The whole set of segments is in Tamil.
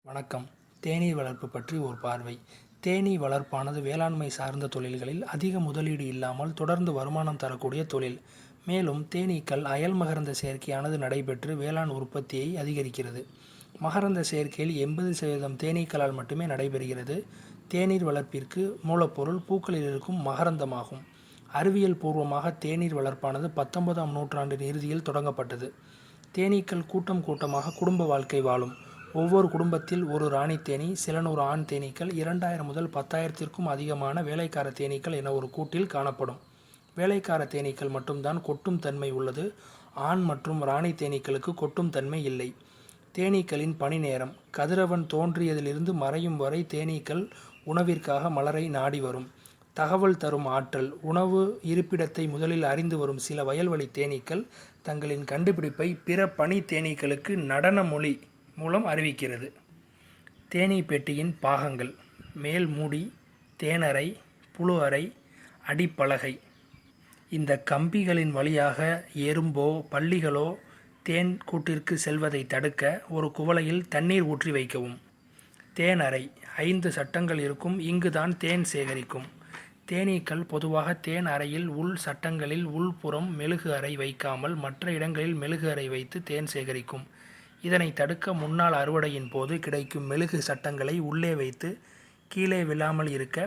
வணக்கம். தேனீ வளர்ப்பு பற்றி ஒரு பார்வை. தேனீ வளர்ப்பானது வேளாண்மை சார்ந்த தொழில்களில் அதிக முதலீடு இல்லாமல் தொடர்ந்து வருமானம் தரக்கூடிய தொழில். மேலும் தேனீக்கள் அயல் மகரந்த சேர்க்கையானது நடைபெற்று வேளாண் உற்பத்தியை அதிகரிக்கிறது. மகரந்த சேர்க்கையில் 80% தேனீக்களால் மட்டுமே நடைபெறுகிறது. தேநீர் வளர்ப்பிற்கு மூலப்பொருள் பூக்களில் இருக்கும் மகரந்தமாகும். அறிவியல் பூர்வமாக தேநீர் வளர்ப்பானது 19ஆம் நூற்றாண்டின் இறுதியில் தொடங்கப்பட்டது. தேனீக்கள் கூட்டம் கூட்டமாக குடும்ப வாழ்க்கை வாழும். ஒவ்வொரு குடும்பத்தில் ஒரு ராணி தேனீ, சில நூறு ஆண் தேனீக்கள், 2000 முதல் 10,000க்கும் அதிகமான வேலைக்கார தேனீக்கள் என ஒரு கூட்டில் காணப்படும். வேலைக்கார தேனீக்கள் மட்டும்தான் கொட்டும் தன்மை உள்ளது. ஆண் மற்றும் ராணி தேனீக்களுக்கு கொட்டும் தன்மை இல்லை. தேனீக்களின் பணி நேரம். கதிரவன் தோன்றியதிலிருந்து மறையும் வரை தேனீக்கள் உணவிற்காக மலரை நாடி வரும். தகவல் தரும் ஆற்றல். உணவு இருப்பிடத்தை முதலில் அறிந்து வரும் சில வயல்வெளி தேனீக்கள் தங்களின் கண்டுபிடிப்பை பிற பனி தேனீக்களுக்கு நடன மொழி மூலம் அறிவிக்கிறது. தேனீ பெட்டியின் பாகங்கள்: மேல் மூடி, தேனறை, புழு அறை, அடிப்பலகை. இந்த கம்பிகளின் வழியாக எறும்போ பல்லிகளோ தேன் கூட்டிற்கு செல்வதை தடுக்க ஒரு குவளையில் தண்ணீர் ஊற்றி வைக்கவும். தேனறை 5 சட்டங்கள் இருக்கும். இங்குதான் தேன் சேகரிக்கும். தேனீக்கள் பொதுவாக தேன் அறையில் உள் சட்டங்களில் உள்புறம் மெழுகு அறை வைக்காமல் மற்ற இடங்களில் மெழுகு அறை வைத்து தேன் சேகரிக்கும். இதனை தடுக்க முன்னாள் அறுவடையின் போது கிடைக்கும் மெழுகு சட்டங்களை உள்ளே வைத்து கீழே விழாமல் இருக்க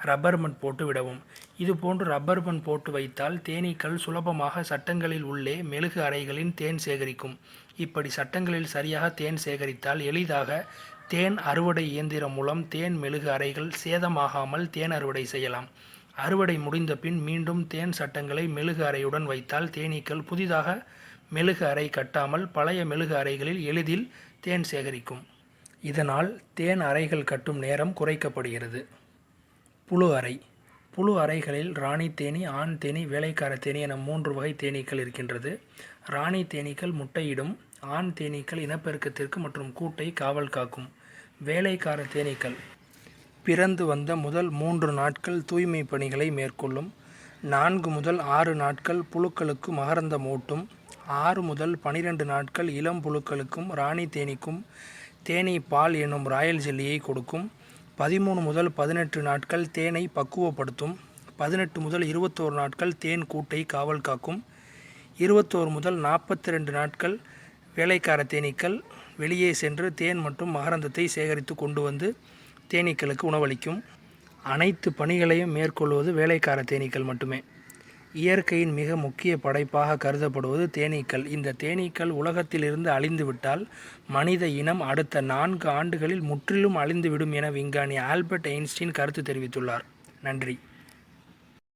ரப்பர் பேண்ட் போட்டு விடவும். இதுபோன்று ரப்பர் பேண்ட் போட்டு வைத்தால் தேனீக்கள் சுலபமாக சட்டங்களில் உள்ளே மெழுகு அறைகளின் தேன் சேகரிக்கும். இப்படி சட்டங்களில் சரியாக தேன் சேகரித்தால் எளிதாக தேன் அறுவடை இயந்திரம் மூலம் தேன் மெழுகு அறைகள் சேதமாகாமல் தேன் அறுவடை செய்யலாம். அறுவடை முடிந்த பின் மீண்டும் தேன் சட்டங்களை மெழுகு அறையுடன் வைத்தால் தேனீக்கள் புதிதாக மெழுகு அறை கட்டாமல் பழைய மெழுகு அறைகளில் எளிதில் தேன் சேகரிக்கும். இதனால் தேன் அறைகள் கட்டும் நேரம் குறைக்கப்படுகிறது. புழு அறை. புழு அறைகளில் ராணி தேனீ, ஆண் தேனீ, வேலைக்கார தேனீ என 3 வகை தேனீக்கள் இருக்கின்றது. ராணி தேனீக்கள் முட்டையிடும். ஆண் தேனீக்கள் இனப்பெருக்கத்திற்கு மற்றும் கூட்டை காவல் காக்கும். வேலைக்கார தேனீக்கள் பிறந்து வந்த முதல் 3 நாட்கள் தூய்மை பணிகளை மேற்கொள்ளும். 4 முதல் 6 நாட்கள் புழுக்களுக்கு மகரந்தம் ஊட்டும். 6 முதல் 12 நாட்கள் இளம் புழுக்களுக்கும் ராணி தேனீக்கும் தேனீ பால் எனும் ராயல் ஜெல்லியை கொடுக்கும். 13 முதல் 18 நாட்கள் தேனை பக்குவப்படுத்தும். 18 முதல் 21 நாட்கள் தேன் கூட்டை காவல் காக்கும். 21 முதல் 42 நாட்கள் வேலைக்கார தேனீக்கள் வெளியே சென்று தேன் மற்றும் மகரந்தத்தை சேகரித்து கொண்டு வந்து தேனீக்களுக்கு உணவளிக்கும். அனைத்து பணிகளையும் மேற்கொள்வது வேலைக்கார தேனீக்கள் மட்டுமே. இயற்கையின் மிக முக்கிய படைப்பாக கருதப்படுவது தேனீக்கள். இந்த தேனீக்கள் உலகத்திலிருந்து அழிந்துவிட்டால் மனித இனம் அடுத்த 4 ஆண்டுகளில் முற்றிலும் அழிந்துவிடும் என விஞ்ஞானி ஆல்பர்ட் ஐன்ஸ்டீன் கருத்து தெரிவித்துள்ளார். நன்றி.